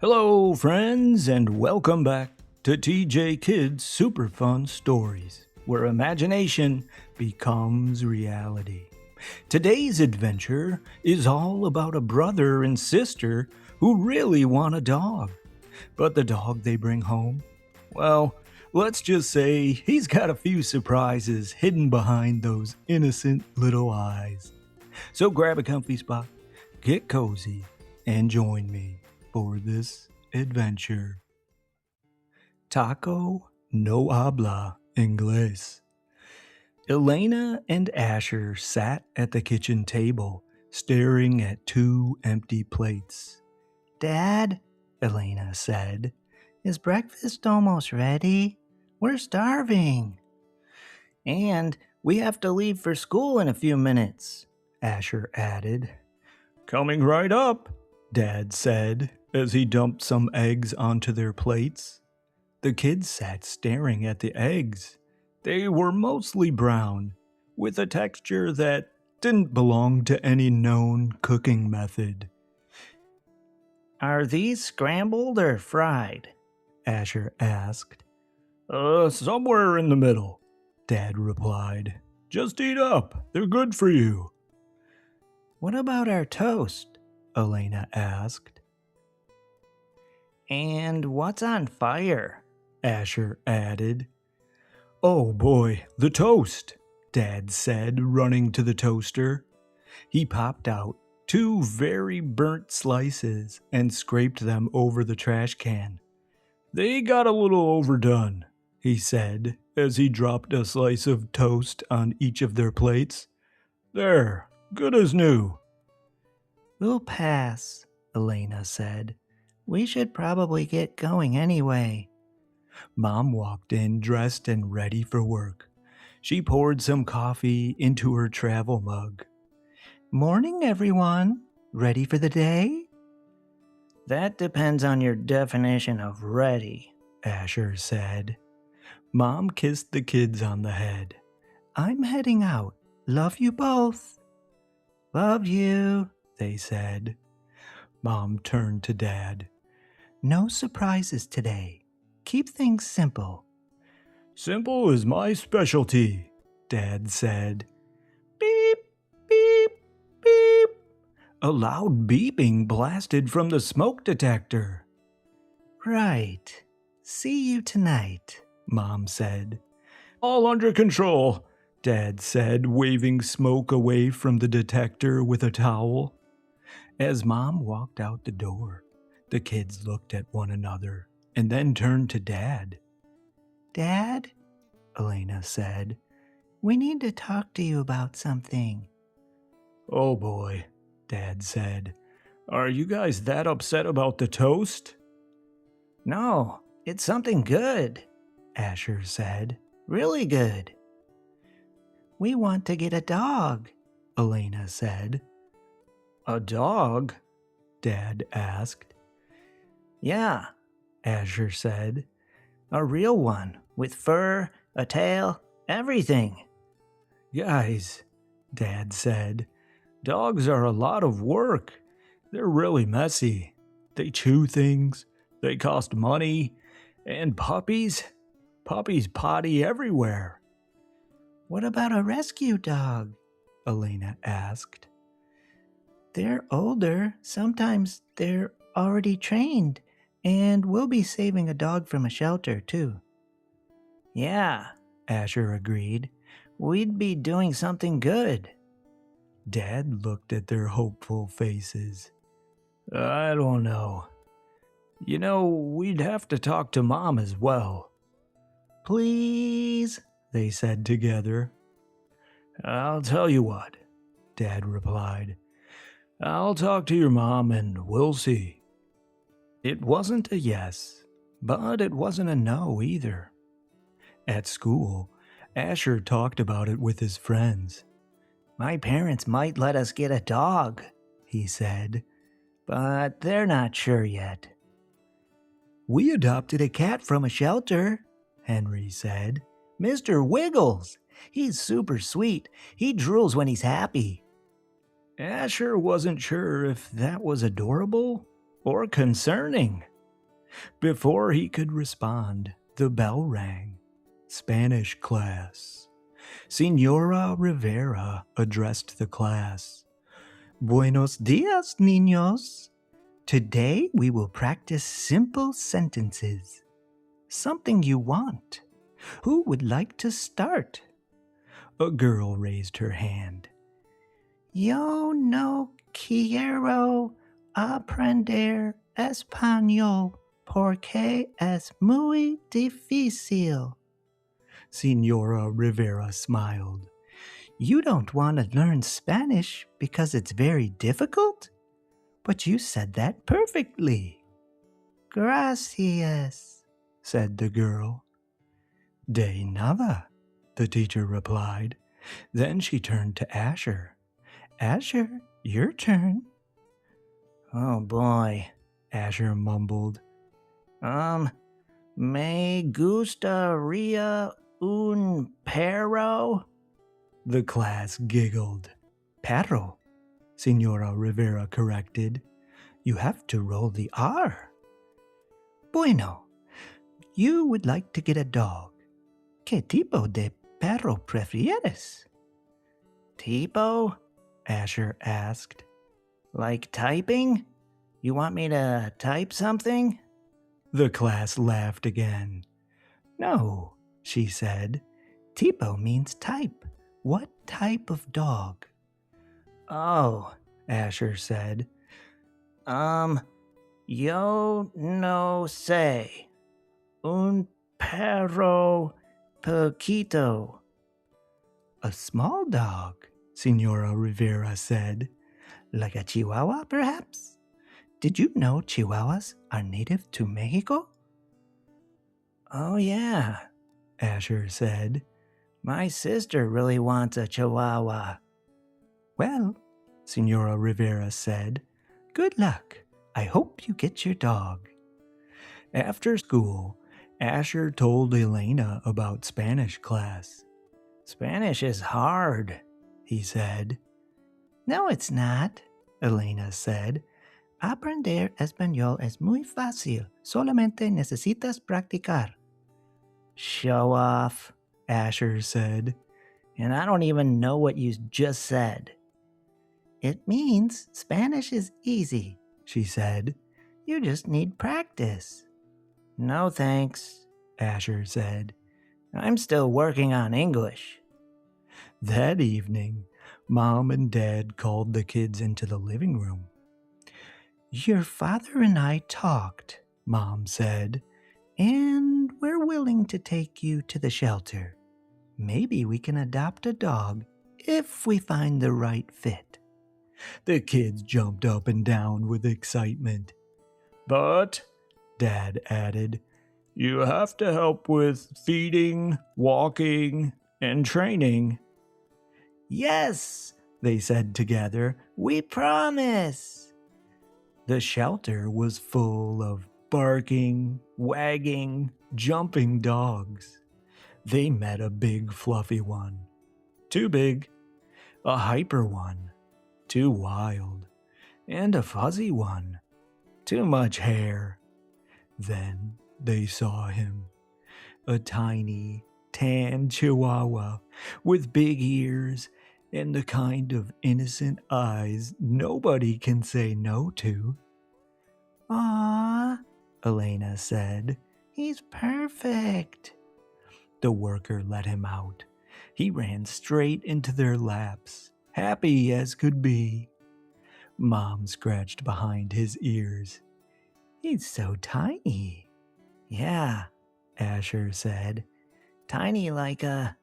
Hello, friends, and welcome back to TJKidz Super Fun Stories, where imagination becomes reality. Today's adventure is all about a brother and sister who really want a dog. But the dog they bring home, well, let's just say he's got a few surprises hidden behind those innocent little eyes. So grab a comfy spot, get cozy, and join me for this adventure. Taco no habla Inglés. Elena and Asher sat at the kitchen table, staring at two empty plates. Dad, Elena said, is breakfast almost ready? We're starving. And we have to leave for school in a few minutes, Asher added. Coming right up, Dad said as he dumped some eggs onto their plates. The kids sat staring at the eggs. They were mostly brown, with a texture that didn't belong to any known cooking method. Are these scrambled or fried? Asher asked. Somewhere in the middle, Dad replied. Just eat up, they're good for you. What about our toast? Elena asked. And what's on fire? Asher added. Oh boy, the toast, Dad said, running to the toaster. He popped out two very burnt slices and scraped them over the trash can. They got a little overdone, he said, as he dropped a slice of toast on each of their plates. There, good as new. We'll pass, Elena said. We should probably get going anyway. Mom walked in dressed and ready for work. She poured some coffee into her travel mug. Morning, everyone. Ready for the day? That depends on your definition of ready, Asher said. Mom kissed the kids on the head. I'm heading out. Love you both. Love you, they said. Mom turned to Dad. No surprises today. Keep things simple. Simple is my specialty, Dad said. Beep, beep, beep. A loud beeping blasted from the smoke detector. Right. See you tonight, Mom said. All under control, Dad said, waving smoke away from the detector with a towel. As Mom walked out the door, the kids looked at one another and then turned to Dad. Dad, Elena said, we need to talk to you about something. Oh boy, Dad said. Are you guys that upset about the toast? No, it's something good, Asher said. Really good. We want to get a dog, Elena said. A dog? Dad asked. Yeah, Asher said. A real one, with fur, a tail, everything. Guys, Dad said, dogs are a lot of work. They're really messy. They chew things, they cost money, and puppies potty everywhere. What about a rescue dog? Elena asked. They're older. Sometimes they're already trained. And we'll be saving a dog from a shelter, too. Yeah, Asher agreed. We'd be doing something good. Dad looked at their hopeful faces. I don't know. You know, we'd have to talk to Mom as well. Please, they said together. I'll tell you what, Dad replied. I'll talk to your mom and we'll see. It wasn't a yes, but it wasn't a no either. At school, Asher talked about it with his friends. My parents might let us get a dog, he said, but they're not sure yet. We adopted a cat from a shelter, Henry said. Mr. Wiggles. He's super sweet. He drools when he's happy. Asher wasn't sure if that was adorable or concerning. Before he could respond, the bell rang. Spanish class. Senora Rivera addressed the class. Buenos dias, niños. Today we will practice simple sentences. Something you want. Who would like to start? A girl raised her hand. Yo no quiero aprender español porque es muy difícil. Senora Rivera smiled. You don't want to learn Spanish because it's very difficult? But you said that perfectly. Gracias, said the girl. De nada, the teacher replied. Then she turned to Asher. Asher, your turn. Oh boy, Asher mumbled. Me gustaría un perro? The class giggled. Perro, Senora Rivera corrected. You have to roll the R. Bueno, you would like to get a dog. ¿Qué tipo de perro prefieres? Tipo? Asher asked. Like typing? You want me to type something? The class laughed again. No, she said. Tipo means type. What type of dog? Oh, Asher said. Yo no sé. Un perro poquito. A small dog, Senora Rivera said. Like a chihuahua, perhaps? Did you know chihuahuas are native to Mexico? Oh, yeah, Asher said. My sister really wants a chihuahua. Well, Senora Rivera said, good luck. I hope you get your dog. After school, Asher told Elena about Spanish class. Spanish is hard, he said. No, it's not, Elena said. Aprender español es muy fácil. Solamente necesitas practicar. Show off, Asher said. And I don't even know what you just said. It means Spanish is easy, she said. You just need practice. No thanks, Asher said. I'm still working on English. That evening, Mom and Dad called the kids into the living room. Your father and I talked, Mom said, and we're willing to take you to the shelter. Maybe we can adopt a dog if we find the right fit. The kids jumped up and down with excitement. But, Dad added, you have to help with feeding, walking, and training. Yes, they said together, we promise. The shelter was full of barking, wagging, jumping dogs. They met a big fluffy one. Too big. A hyper one. Too wild. And a fuzzy one. Too much hair. Then they saw him. A tiny, tan chihuahua with big ears and the kind of innocent eyes nobody can say no to. Aww, Elena said. He's perfect. The worker let him out. He ran straight into their laps, happy as could be. Mom scratched behind his ears. He's so tiny. Yeah, Asher said. Tiny like a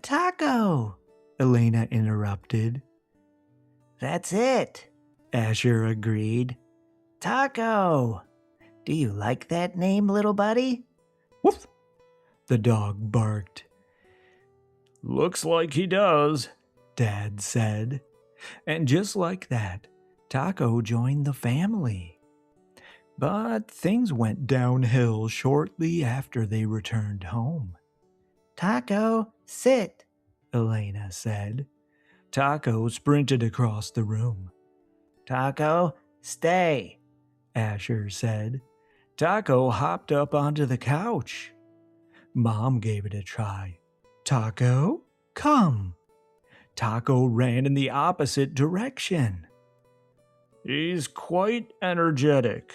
taco, Elena interrupted. That's it, Asher agreed. Taco. Do you like that name, little buddy? Woof! The dog barked. Looks like he does, Dad said. And just like that, Taco joined the family. But things went downhill shortly after they returned home. Taco, sit, Elena said. Taco sprinted across the room. Taco, Stay, Asher said. Taco hopped up onto the couch. Mom gave it a try. Taco, come. Taco ran in the opposite direction. He's quite energetic,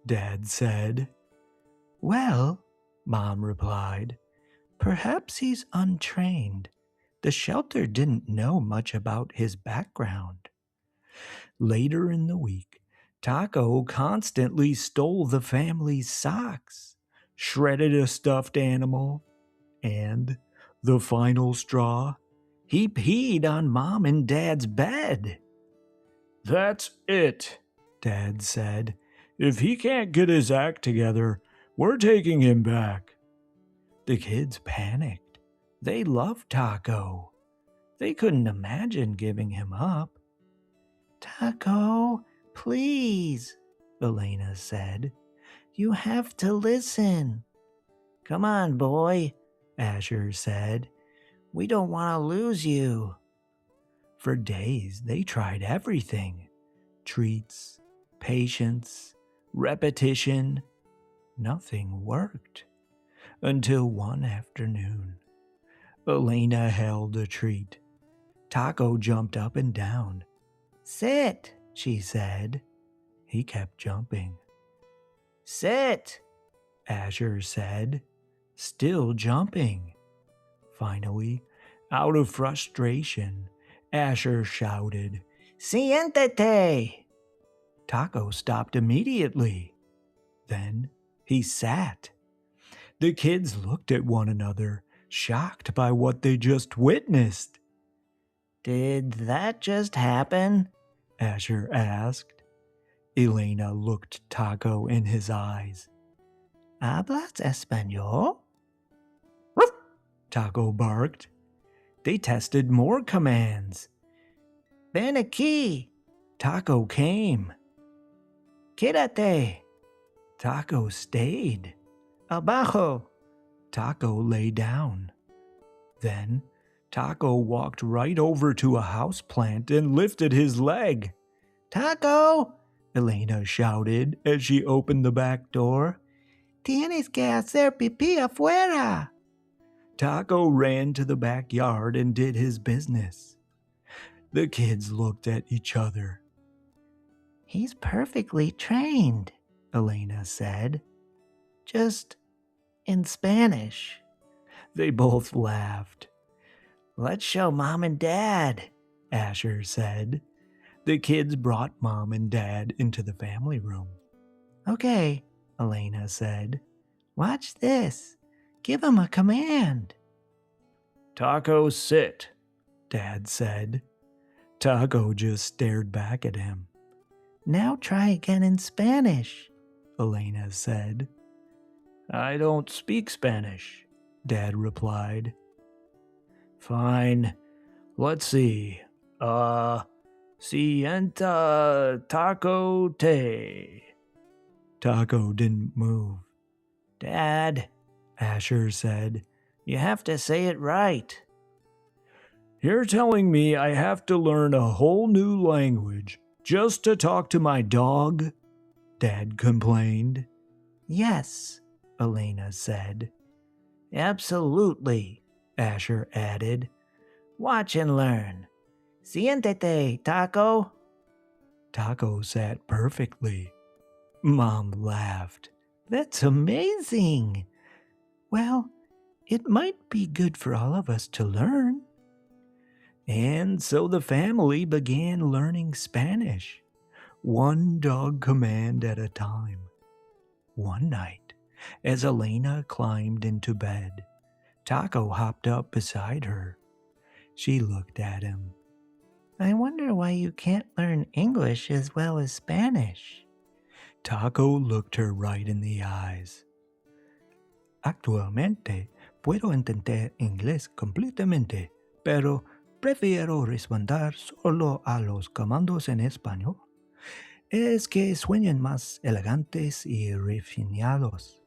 Dad said. Well, Mom replied, perhaps he's untrained. The shelter didn't know much about his background. Later in the week, Taco constantly stole the family's socks, shredded a stuffed animal, and, the final straw, he peed on Mom and Dad's bed. That's it, Dad said. If he can't get his act together, we're taking him back. The kids panicked. They loved Taco. They couldn't imagine giving him up. Taco, please, Elena said. You have to listen. Come on, boy, Asher said. We don't want to lose you. For days, they tried everything. Treats, patience, repetition. Nothing worked. Until one afternoon, Elena held a treat. Taco jumped up and down. Sit, she said. He kept jumping. Sit, Asher said, still jumping. Finally, out of frustration, Asher shouted, Siéntate! Taco stopped immediately. Then he sat. The kids looked at one another, shocked by what they just witnessed. Did that just happen? Asher asked. Elena looked Taco in his eyes. ¿Hablas español? Ruff! Taco barked. They tested more commands. Ven aquí! Taco came. Quédate! Taco stayed. Abajo! Taco lay down. Then Taco walked right over to a houseplant and lifted his leg. Taco! Elena shouted as she opened the back door. Tienes que hacer pipí afuera! Taco ran to the backyard and did his business. The kids looked at each other. He's perfectly trained, Elena said. Just in Spanish. They both laughed. Let's show Mom and Dad, Asher said. The kids brought Mom and Dad into the family room. Okay, Elena said. Watch this. Give him a command. Taco, sit, Dad said. Taco just stared back at him. Now try again in Spanish, Elena said. I don't speak Spanish, Dad replied. Fine. Let's see. Sienta taco te. Taco didn't move. Dad, Asher said, you have to say it right. You're telling me I have to learn a whole new language just to talk to my dog? Dad complained. Yes, Elena said. Absolutely, Asher added. Watch and learn. Siéntate, Taco. Taco sat perfectly. Mom laughed. That's amazing. Well, it might be good for all of us to learn. And so the family began learning Spanish, one dog command at a time. One night, as Elena climbed into bed, Taco hopped up beside her. She looked at him. I wonder why you can't learn English as well as Spanish. Taco looked her right in the eyes. Actualmente puedo entender inglés completamente, pero prefiero responder solo a los comandos en español. Es que suenan más elegantes y refinados.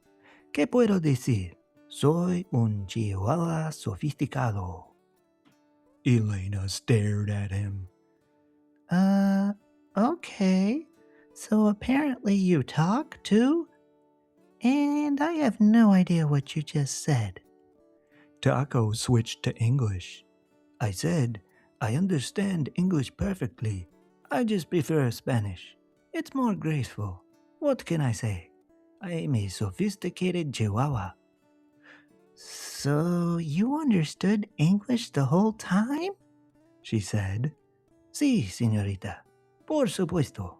¿Qué puedo decir? Soy un chihuahua sofisticado. Elena stared at him. Okay. So apparently you talk too? And I have no idea what you just said. Taco switched to English. I said, I understand English perfectly. I just prefer Spanish. It's more graceful. What can I say? I am a sophisticated Chihuahua. So you understood English the whole time? She said. Sí, señorita. Por supuesto.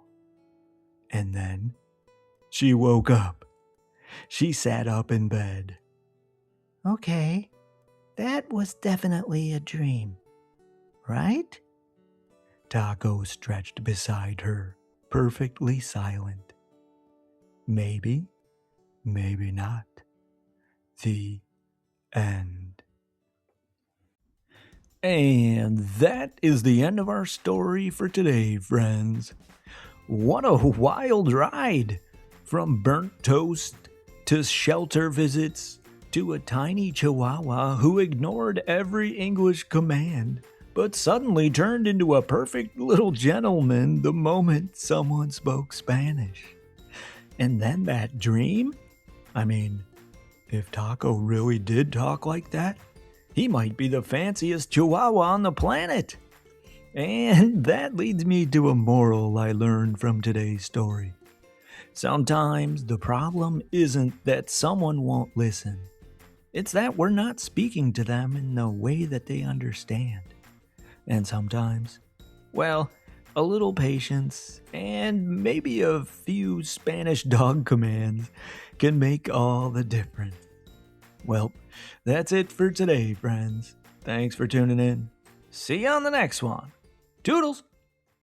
And then she woke up. She sat up in bed. Okay, that was definitely a dream, right? Taco stretched beside her, perfectly silent. Maybe, maybe not. The end. And that is the end of our story for today, friends. What a wild ride! From burnt toast to shelter visits to a tiny chihuahua who ignored every English command, but suddenly turned into a perfect little gentleman the moment someone spoke Spanish. And then that dream? I mean, if Taco really did talk like that, he might be the fanciest chihuahua on the planet. And that leads me to a moral I learned from today's story. Sometimes the problem isn't that someone won't listen. It's that we're not speaking to them in the way that they understand. And sometimes, well, a little patience and maybe a few Spanish dog commands can make all the difference. Well, that's it for today, friends. Thanks for tuning in. See you on the next one. Toodles!